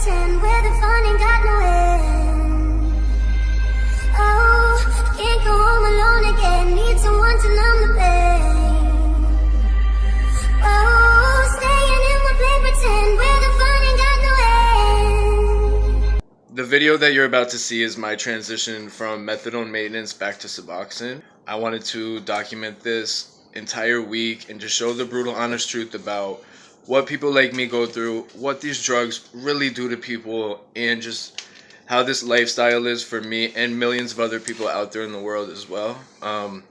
pretend where the fun ain't got no end. Oh, can't go home alone again. Need someone to numb the pain. Oh, staying in my play pretend where the fun ain't got no end. The video that you're about to see is my transition from methadone maintenance back to Suboxone. I wanted to document this entire week and just show the brutal honest truth about what people like me go through, what these drugs really do to people, and just how this lifestyle is for me and millions of other people out there in the world as well. I'm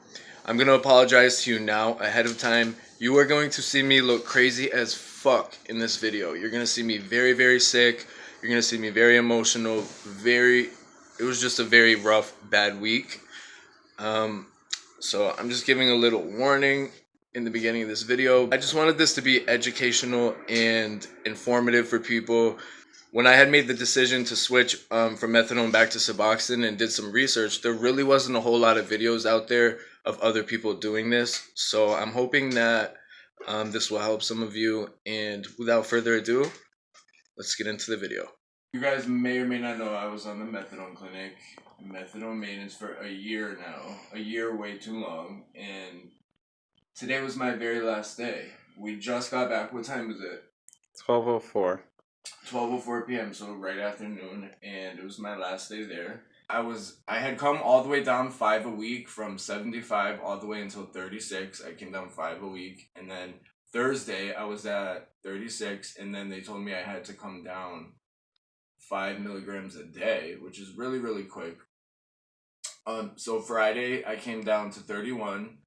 going to apologize to you now ahead of time. You are going to see me look crazy as fuck in this video. You're going to see me very, very sick. You're going to see me very emotional. It was just a very rough, bad week. So I'm just giving a little warning in the beginning of this video. I just wanted this to be educational and informative for people. When I had made the decision to switch from methadone back to Suboxone and did some research, there really wasn't a whole lot of videos out there of other people doing this. So I'm hoping that this will help some of you. And without further ado, let's get into the video. You guys may or may not know I was on the methadone clinic, methadone maintenance for a year now. A year way too long. And today was my very last day. We just got back. What time is it? 12:04. 12:04 p.m. So right after noon, and it was my last day there. I had come all the way down 5 a week from 75 all the way until 36. I came down 5 a week, and then Thursday I was at 36, and then they told me I had to come down 5 milligrams a day, which is really, really quick. So Friday I came down to 31.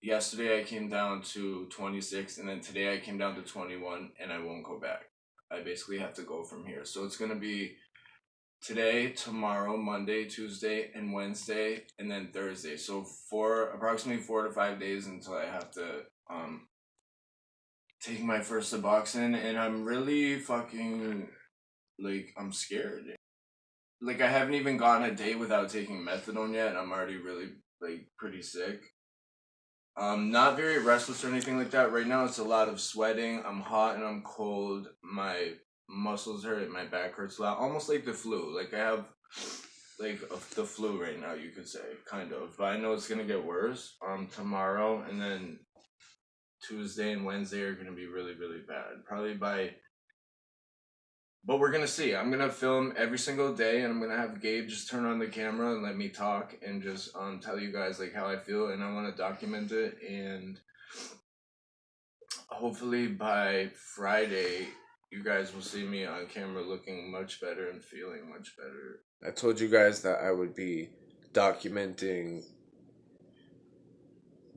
Yesterday I came down to 26, and then today I came down to 21, and I won't go back. I basically have to go from here. So it's gonna be today, tomorrow, Monday, Tuesday, and Wednesday, and then Thursday. So for approximately 4 to 5 days until I have to take my first Suboxone, and I'm really fucking, like, I'm scared. Like, I haven't even gone a day without taking methadone yet, and I'm already really, like, pretty sick. Not very restless or anything like that. Right now it's a lot of sweating. I'm hot and I'm cold. My muscles hurt, my back hurts a lot. Almost like the flu. Like, I have, like, the flu right now, you could say, kind of. But I know it's gonna get worse. Tomorrow and then Tuesday and Wednesday are gonna be really, really bad. Probably but we're gonna see. I'm gonna film every single day, and I'm gonna have Gabe just turn on the camera and let me talk and just tell you guys, like, how I feel, and I want to document it. And hopefully by Friday you guys will see me on camera looking much better and feeling much better. I told you guys that I would be documenting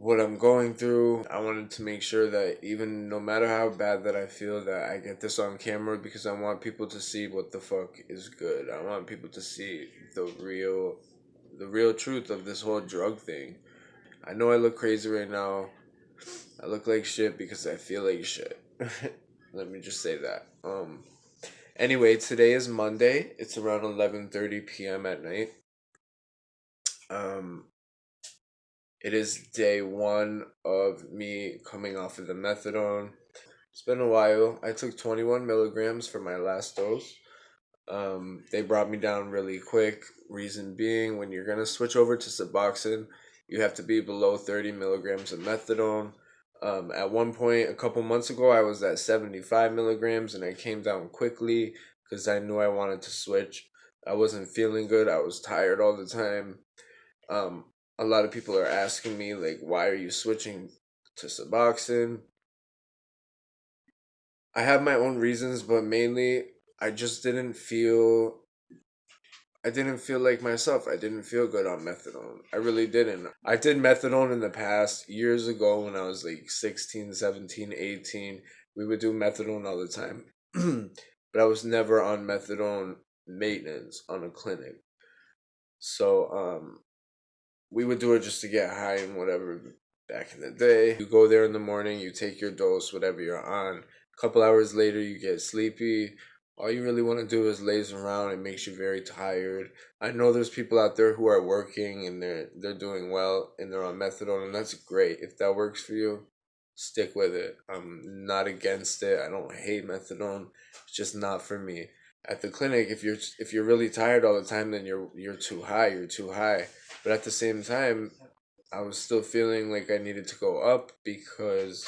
what I'm going through. I wanted to make sure that even no matter how bad that I feel, that I get this on camera, because I want people to see what the fuck is good. I want people to see the real truth of this whole drug thing. I know I look crazy right now. I look like shit because I feel like shit. Let me just say that. Anyway, today is Monday. It's around 11:30 p.m. at night. It is day 1 of me coming off of the methadone. It's been a while. I took 21 milligrams for my last dose. They brought me down really quick. Reason being, when you're going to switch over to Suboxone, you have to be below 30 milligrams of methadone. At one point, a couple months ago, I was at 75 milligrams, and I came down quickly because I knew I wanted to switch. I wasn't feeling good. I was tired all the time. A lot of people are asking me, like, why are you switching to Suboxone? I have my own reasons, but mainly I just didn't feel like myself. I didn't feel good on methadone. I really didn't. I did methadone in the past years ago when I was like 16, 17, 18. We would do methadone all the time. But I was never on methadone maintenance on a clinic. So, we would do it just to get high and whatever back in the day. You go there in the morning, you take your dose, whatever you're on. A couple hours later, you get sleepy. All you really want to do is laze around. It makes you very tired. I know there's people out there who are working and they're doing well and they're on methadone, and that's great. If that works for you, stick with it. I'm not against it. I don't hate methadone. It's just not for me. at the clinic, if you're really tired all the time, then you're too high. You're too high. But at the same time, I was still feeling like I needed to go up because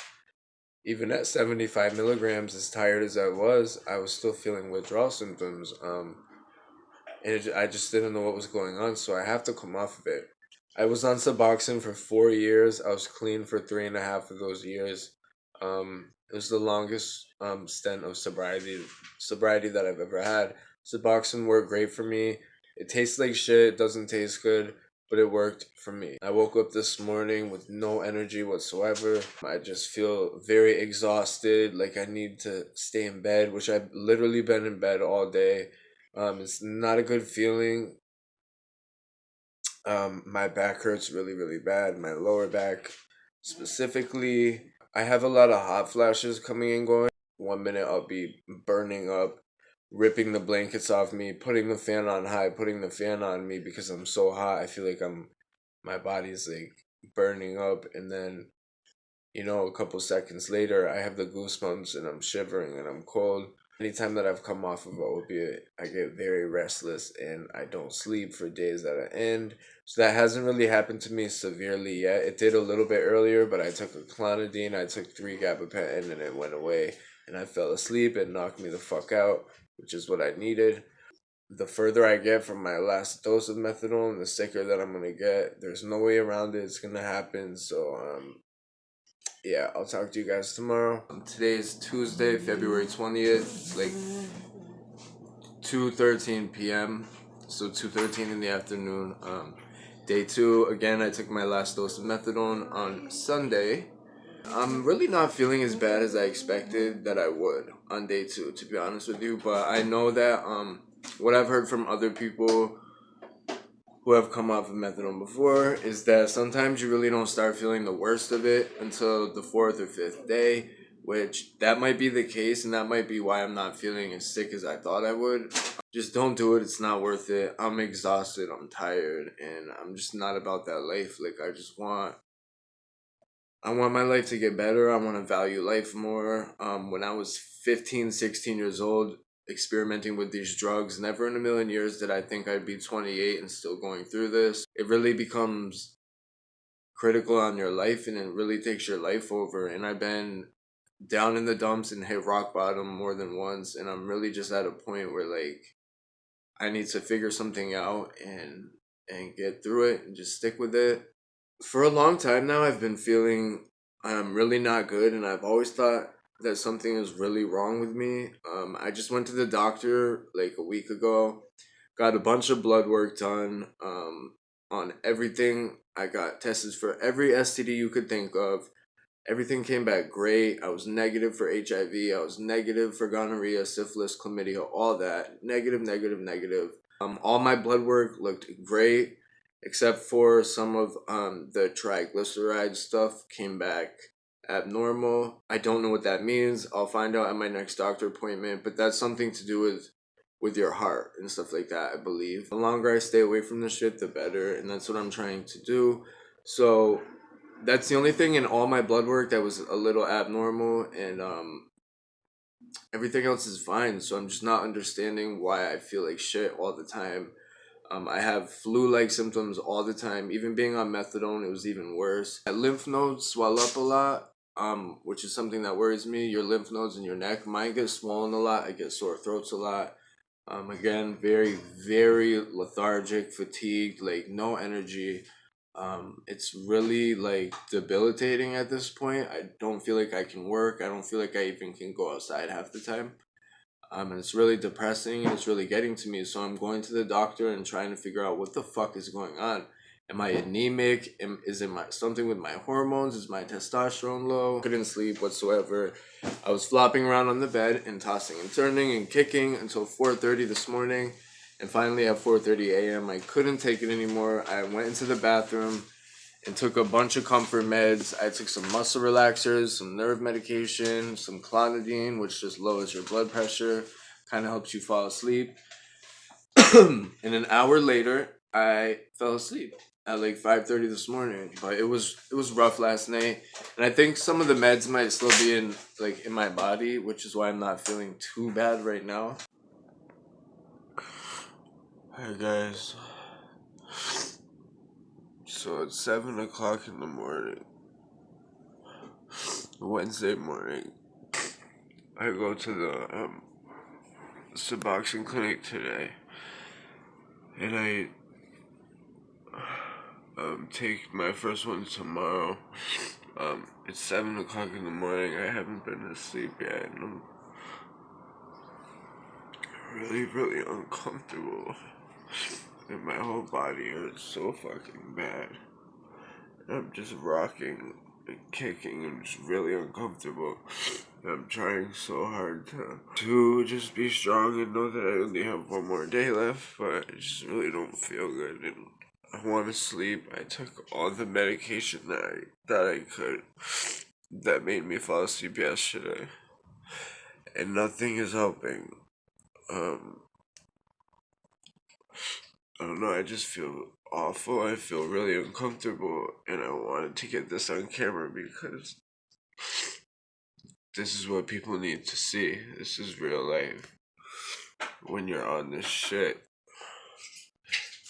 even at 75 milligrams, as tired as I was still feeling withdrawal symptoms. I just didn't know what was going on, so I have to come off of it. I was on Suboxone for 4 years. I was clean for 3.5 of those years. It was the longest stint of sobriety that I've ever had. Suboxone worked great for me. It tastes like shit. It doesn't taste good, but it worked for me. I woke up this morning with no energy whatsoever. I just feel very exhausted. Like I need to stay in bed, which I've literally been in bed all day. It's not a good feeling. My back hurts really, really bad. My lower back specifically. I have a lot of hot flashes coming and going. 1 minute I'll be burning up, ripping the blankets off me, putting the fan on high, putting the fan on me because I'm so hot. I feel like my body's like burning up, and then a couple seconds later I have the goosebumps and I'm shivering and I'm cold. Anytime that I've come off of opiate, I get very restless and I don't sleep for days at an end. So that hasn't really happened to me severely yet. It did a little bit earlier, but I took a clonidine, I took 3 gabapentin, and it went away. And I fell asleep and knocked me the fuck out, which is what I needed. The further I get from my last dose of methadone, the sicker that I'm gonna get. There's no way around it. It's gonna happen. So yeah, I'll talk to you guys tomorrow. Today is Tuesday, February 20th. It's like 2:13 p.m. So 2:13 in the afternoon. Day 2, again, I took my last dose of methadone on Sunday. I'm really not feeling as bad as I expected that I would on day 2, to be honest with you. But I know that what I've heard from other people who have come off of methadone before is that sometimes you really don't start feeling the worst of it until the 4th or 5th day, which that might be the case, and that might be why I'm not feeling as sick as I thought I would. Just don't do it. It's not worth it. I'm exhausted. I'm tired, and I'm just not about that life. Like I want my life to get better. I want to value life more. When I was 15, 16 years old, experimenting with these drugs, never in a million years did I think I'd be 28 and still going through this. It really becomes critical on your life, and it really takes your life over. And I've been down in the dumps and hit rock bottom more than once, and I'm really just at a point where like I need to figure something out and get through it and just stick with it. For a long time now, I've been feeling really not good, and I've always thought that something is really wrong with me. I just went to the doctor like a week ago, got a bunch of blood work done on everything. I got tested for every STD you could think of. Everything came back great. I was negative for HIV. I was negative for gonorrhea, syphilis, chlamydia, all that. Negative, negative, negative. All my blood work looked great, except for some of the triglyceride stuff came back abnormal. I don't know what that means. I'll find out at my next doctor appointment, but that's something to do with your heart and stuff like that, I believe. The longer I stay away from the shit, the better, and that's what I'm trying to do. So that's the only thing in all my blood work that was a little abnormal, and everything else is fine. So I'm just not understanding why I feel like shit all the time. I have flu-like symptoms all the time. Even being on methadone, it was even worse. My lymph nodes swell up a lot, which is something that worries me. Your lymph nodes in your neck, mine get swollen a lot. I get sore throats a lot. Again, very, very lethargic, fatigued, like no energy. It's really like debilitating at this point. I don't feel like I can work. I don't feel like I even can go outside half the time. And it's really depressing, and it's really getting to me. So I'm going to the doctor and trying to figure out what the fuck is going on. Am I anemic? Is it something with my hormones? Is my testosterone low? Couldn't sleep whatsoever. I was flopping around on the bed and tossing and turning and kicking until 4:30 this morning. And finally at 4:30 a.m. I couldn't take it anymore. I went into the bathroom and took a bunch of comfort meds. I took some muscle relaxers, some nerve medication, some clonidine, which just lowers your blood pressure, kind of helps you fall asleep. And an hour later, I fell asleep at like 5:30 this morning. But it was rough last night, and I think some of the meds might still be in my body, which is why I'm not feeling too bad right now. Hi guys. So it's 7 o'clock in the morning. Wednesday morning. I go to the Suboxone clinic today. And I take my first one tomorrow. It's 7 o'clock in the morning. I haven't been asleep yet, and I'm really uncomfortable. And my whole body hurts so fucking bad. And I'm just rocking and kicking and just really uncomfortable. And I'm trying so hard to just be strong and know that I only have one more day left, but I just really don't feel good. And I want to sleep. I took all the medication that I could that made me fall asleep yesterday, and nothing is helping. I don't know, I just feel awful. I feel really uncomfortable, and I wanted to get this on camera because this is what people need to see. This is real life when you're on this shit.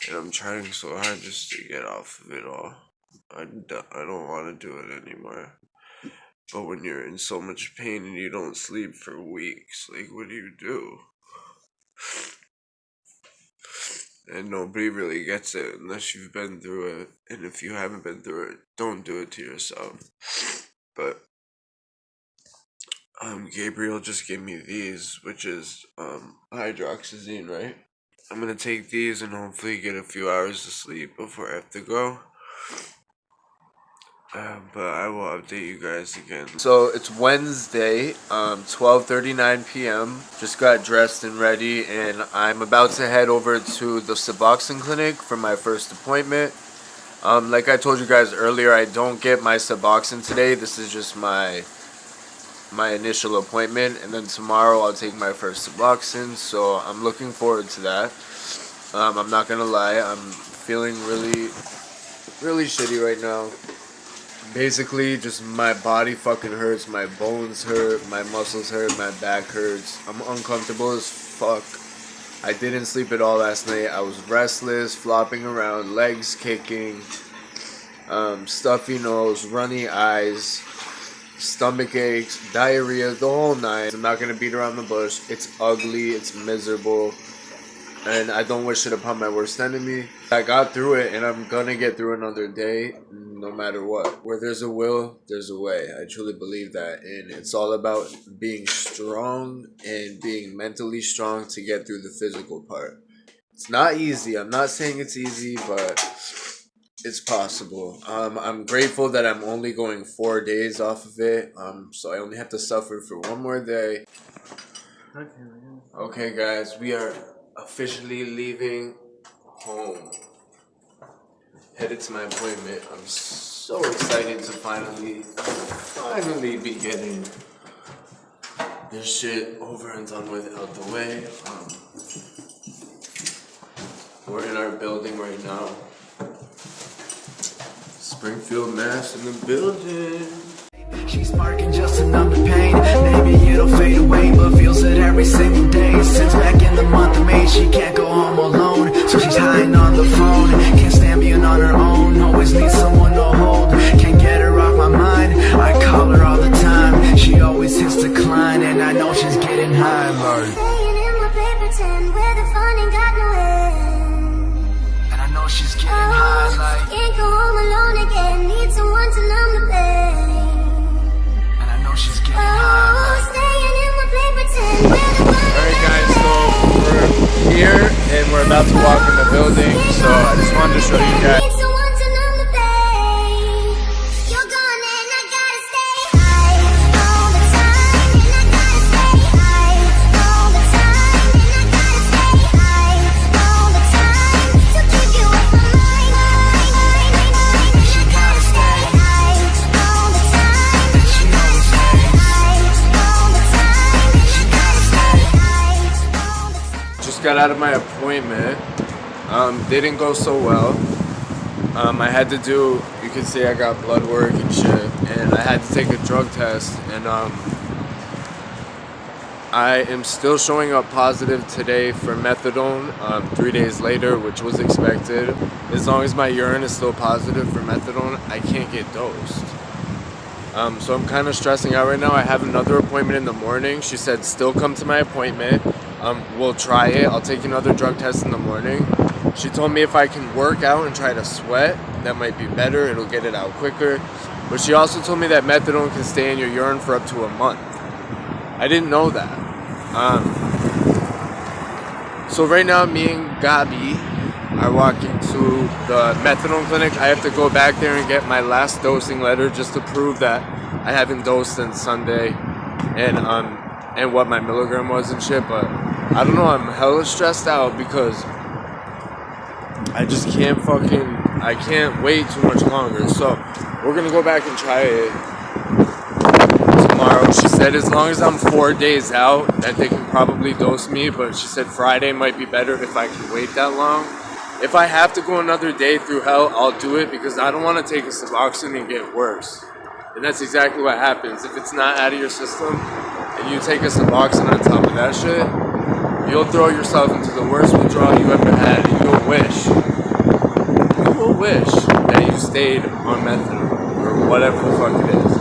And I'm trying so hard just to get off of it all. I don't want to do it anymore. But when you're in so much pain and you don't sleep for weeks, like, what do you do? And nobody really gets it unless you've been through it. And if you haven't been through it, don't do it to yourself. But Gabriel just gave me these, which is hydroxyzine, right? I'm gonna take these and hopefully get a few hours of sleep before I have to go. But I will update you guys again. So it's Wednesday, 12:39 p.m. Just got dressed and ready, and I'm about to head over to the Suboxone clinic for my first appointment. Like I told you guys earlier, I don't get my Suboxone today. This is just my initial appointment, and then tomorrow I'll take my first Suboxone. So I'm looking forward to that. I'm not gonna lie, I'm feeling really shitty right now. Basically, just my body fucking hurts, my bones hurt, my muscles hurt, my back hurts. I'm uncomfortable as fuck. I didn't sleep at all last night. I was restless, flopping around, legs kicking, stuffy nose, runny eyes, stomach aches, diarrhea, the whole nine. I'm not gonna beat around the bush. It's ugly, it's miserable, and I don't wish it upon my worst enemy. I got through it, and I'm gonna get through another day, no matter what. Where there's a will, there's a way. I truly believe that, and it's all about being strong and being mentally strong to get through the physical part. It's not easy. I'm not saying it's easy, but it's possible. I'm grateful that I'm only going 4 days off of it, so I only have to suffer for one more day. Okay, guys, we are officially leaving home. Headed to my appointment. I'm so excited to finally be getting this shit over and done with, out the way. We're in our building right now. Springfield, Mass in the building. She's sparking just to numb the pain. Maybe it'll fade away, but feels it every single day. Since back in the month of May, she can't go home alone, so she's hiding on the phone. Can't stand being on her own, always needs someone to hold. Can't get her off my mind, I call her all the time. She always hits decline, and I know she's getting high, Lord. Staying in my paper tin where the fun ain't got no end. And I know she's getting high, like. Can't go home alone again, need someone to numb the pain. She's getting high. Staying in my paper tin where the fun. Alright guys, so we're here and we're about to walk in the building, so I just wanted to show you guys. Need someone to numb the pain. You're gone and I gotta stay high all the time, and I gotta stay high all the time, and I gotta stay high all the time to keep you off my mind. She gotta stay High all the time. She always Just got out of my appointment. Didn't go so well. I had to do, you can see I got blood work and shit, and I had to take a drug test, and I am still showing up positive today for methadone 3 days later, which was expected. As long as my urine is still positive for methadone, I can't get dosed. So I'm kind of stressing out right now. I have another appointment in the morning. She said still come to my appointment. We'll try it. I'll take another drug test in the morning. She told me if I can work out and try to sweat, that might be better. It'll get it out quicker. But she also told me that methadone can stay in your urine for up to a month. I didn't know that. So right now, me and Gabi are walking to the methadone clinic. I have to go back there and get my last dosing letter just to prove that I haven't dosed since Sunday, and what my milligram was and shit. But I don't know. I'm hella stressed out because I just I can't wait too much longer. So we're gonna go back and try it tomorrow. She said as long as I'm 4 days out that they can probably dose me, but she said Friday might be better if I can wait that long. If I have to go another day through hell, I'll do it because I don't want to take a Suboxone and get worse. And that's exactly what happens. If it's not out of your system and you take a Suboxone on top of that shit, you'll throw yourself into the worst withdrawal you ever had, and you'll wish that you stayed on methadone or whatever the fuck it is.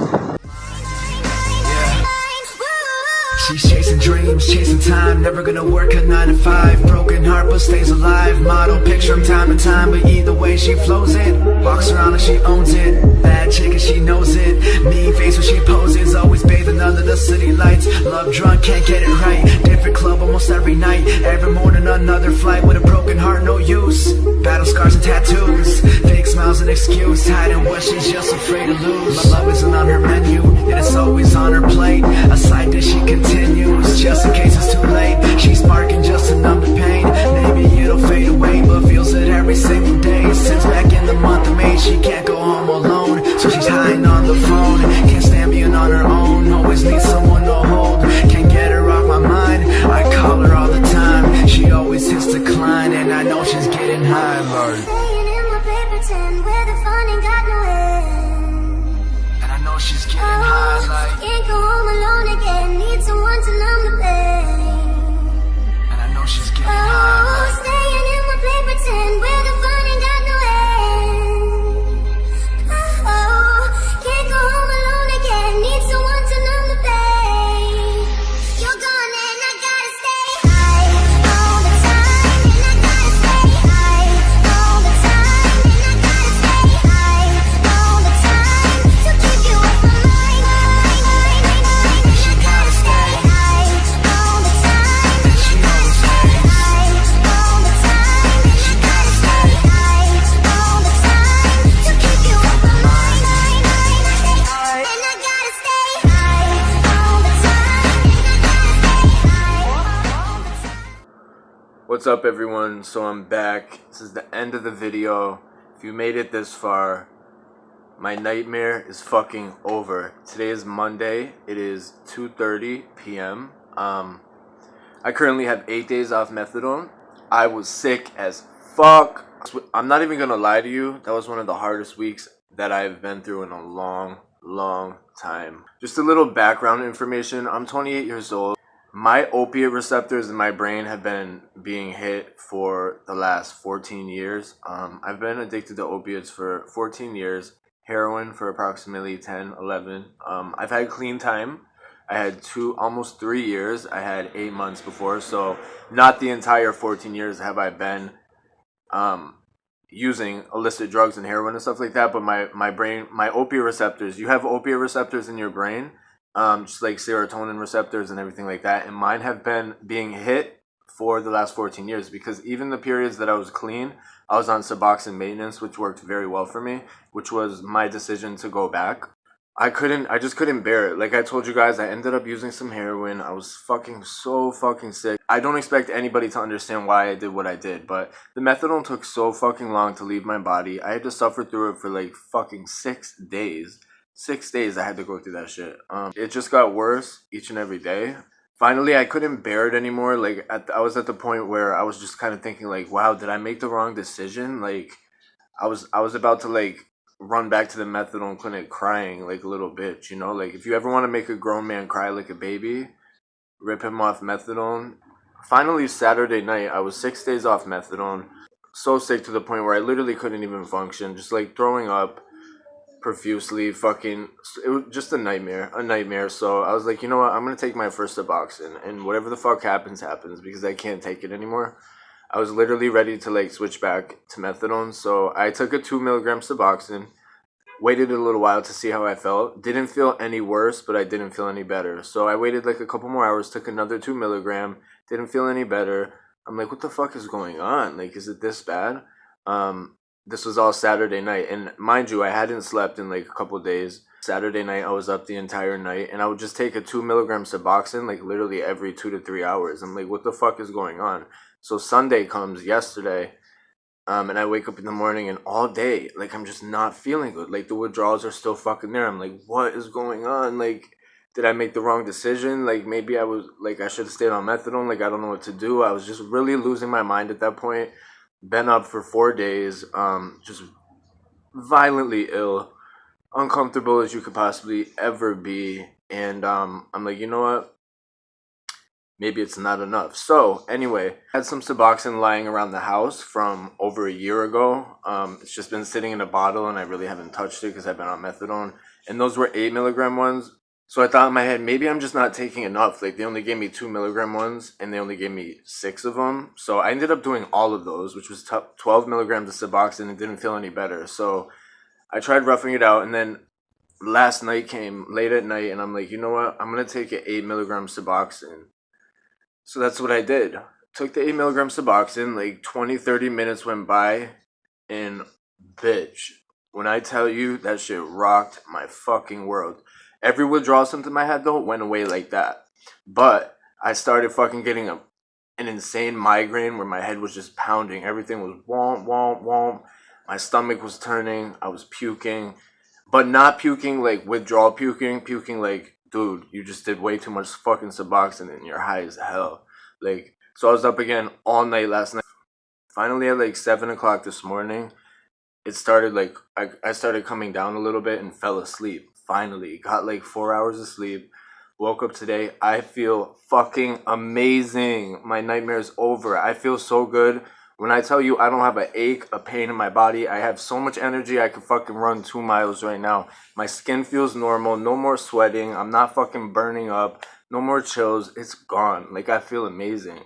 She's chasing dreams, chasing time, never gonna work a 9 to 5. Broken heart but stays alive, model picture from time to time. But either way she flows it, walks around like she owns it. Bad chick and she knows it, mean face when she poses. Always bathing under the city lights, love drunk, can't get it right. Different club almost every night, every morning another flight. With a broken heart, no use, battle scars and tattoos. Fake smiles an excuse, hiding what she's just afraid to lose. My love isn't on her menu, and it's always on her plate. A side dish she continues, just in case it's too late. She's sparking just to numb the pain. Maybe it'll fade away, but feels it every single day. Since back in the month of May, she can't go home alone, so she's hiding on the phone. Can't stand being on her own, always needs someone to hold. Can't get her off my mind, I call her all the time. She always hits decline, and I know she's getting high, Lord. Staying in my paper tin where the fun ain't got no end. And I know she's getting high, like. Can't go home alone again, need someone to numb the pain. And I know she's getting high, like. Staying in my paper tin where the fun ain't got no end. Can't go home alone again, need someone to numb the pain. You're gone and I gotta stay high all the time, and I gotta stay high all the time, and I gotta stay high all the time to keep you off my mind. She gotta stay High all the time, and she always stays. high all the time, She gotta stay high all the time to keep you off my mind. And I gotta stay high all the time, and I gotta stay high all the time. What's up, everyone? So I'm back. This is the end of the video. If you made it this far, my nightmare is fucking over. Today is Monday. It is 2:30 p.m. I currently have 8 days off methadone. I was sick as fuck. I'm not even gonna lie to you. That was one of the hardest weeks that I've been through in a long time. Just a little background information. I'm 28 years old. My opiate receptors in my brain have been being hit for the last 14 years. I've been addicted to opiates for 14 years, heroin for approximately 10, 11. I've had clean time. I had almost 3 years. I had 8 months before, so not the entire 14 years have I been using illicit drugs and heroin and stuff like that, but my brain, my opiate receptors, you have opiate receptors in your brain, just like serotonin receptors and everything like that, and mine have been being hit for the last 14 years, because even the periods that I was clean, I was on Suboxone maintenance, which worked very well for me, which was my decision to go back. I just couldn't bear it. Like I told you guys, I ended up using some heroin. I was so fucking sick. I don't expect anybody to understand why I did what I did, but the methadone took so fucking long to leave my body. I had to suffer through it for like fucking 6 days. 6 days I had to go through that shit. It just got worse each and every day. Finally, I couldn't bear it anymore. Like I was at the point where I was just kind of thinking like, wow, did I make the wrong decision? Like I was about to like run back to the methadone clinic crying like a little bitch, you know? Like if you ever want to make a grown man cry like a baby, rip him off methadone. Finally, Saturday night, I was 6 days off methadone. So sick to the point where I literally couldn't even function. Just like throwing up profusely. Fucking, it was just a nightmare. So I was like, you know what? I'm gonna take my first Suboxone, and whatever the fuck happens, happens, because I can't take it anymore. I was literally ready to like switch back to methadone. So I took a 2 milligram Suboxone. Waited a little while to see how I felt. Didn't feel any worse, but I didn't feel any better. So I waited like a couple more hours, took another 2 milligram. Didn't feel any better. I'm like, what the fuck is going on? Like, is it this bad? This was all Saturday night. And mind you, I hadn't slept in like a couple days. Saturday night, I was up the entire night. And I would just take a 2 milligram Suboxone like literally every 2 to 3 hours. I'm like, what the fuck is going on? So Sunday comes yesterday. And I wake up in the morning and all day, like, I'm just not feeling good. Like, the withdrawals are still fucking there. I'm like, what is going on? Like, did I make the wrong decision? Like, maybe I should have stayed on methadone. Like, I don't know what to do. I was just really losing my mind at that point. Been up for 4 days, just violently ill, uncomfortable as you could possibly ever be. And I'm like, you know what? Maybe it's not enough. So anyway, I had some Suboxone lying around the house from over a year ago. It's just been sitting in a bottle and I really haven't touched it because I've been on methadone. And those were 8 milligram ones. So I thought in my head, maybe I'm just not taking enough. Like, they only gave me 2 milligram ones and they only gave me 6 of them. So I ended up doing all of those, which was 12 milligrams of Suboxone, and didn't feel any better. So I tried roughing it out, and then last night came late at night and I'm like, you know what? I'm going to take an 8 milligram Suboxone. So that's what I did. Took the 8 milligram Suboxone, like 20-30 minutes went by, and bitch, when I tell you that shit rocked my fucking world. Every withdrawal symptom I had though went away like that. But I started fucking getting an insane migraine where my head was just pounding. Everything was womp, womp, womp. My stomach was turning. I was puking. But not puking like withdrawal puking. Puking like, dude, you just did way too much fucking Suboxone and you're high as hell. Like, so I was up again all night last night. Finally at like 7 o'clock this morning, it started like, I started coming down a little bit and fell asleep. Finally, got like 4 hours of sleep. Woke up today. I feel fucking amazing. My nightmare is over. I feel so good. When I tell you I don't have an ache, a pain in my body, I have so much energy I could fucking run 2 miles right now. My skin feels normal. No more sweating. I'm not fucking burning up. No more chills. It's gone. Like, I feel amazing.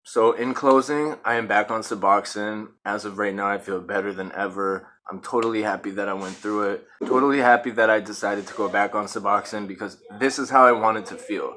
So in closing, I am back on Suboxone. As of right now, I feel better than ever. I'm totally happy that I went through it. Totally happy that I decided to go back on Suboxone, because this is how I wanted to feel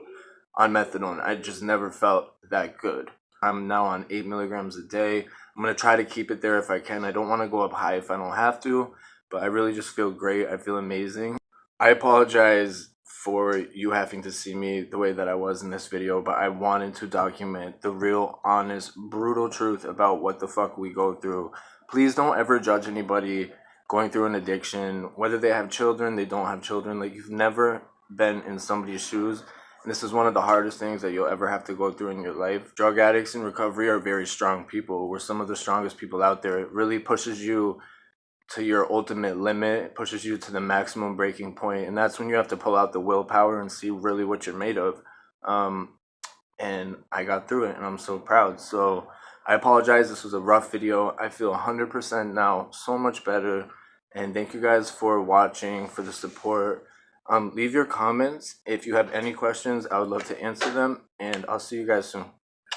on methadone. I just never felt that good. I'm now on 8 milligrams a day. I'm going to try to keep it there if I can. I don't want to go up high if I don't have to, but I really just feel great. I feel amazing. I apologize for you having to see me the way that I was in this video, but I wanted to document the real, honest, brutal truth about what the fuck we go through. Please don't ever judge anybody going through an addiction, whether they have children, they don't have children. Like, you've never been in somebody's shoes. And this is one of the hardest things that you'll ever have to go through in your life. Drug addicts in recovery are very strong people. We're some of the strongest people out there. It really pushes you to your ultimate limit. It pushes you to the maximum breaking point. And that's when you have to pull out the willpower and see really what you're made of. And I got through it, and I'm so proud. So I apologize. This was a rough video. I feel 100% now, so much better. And thank you guys for watching, for the support. Leave your comments if you have any questions. I would love to answer them, and I'll see you guys soon.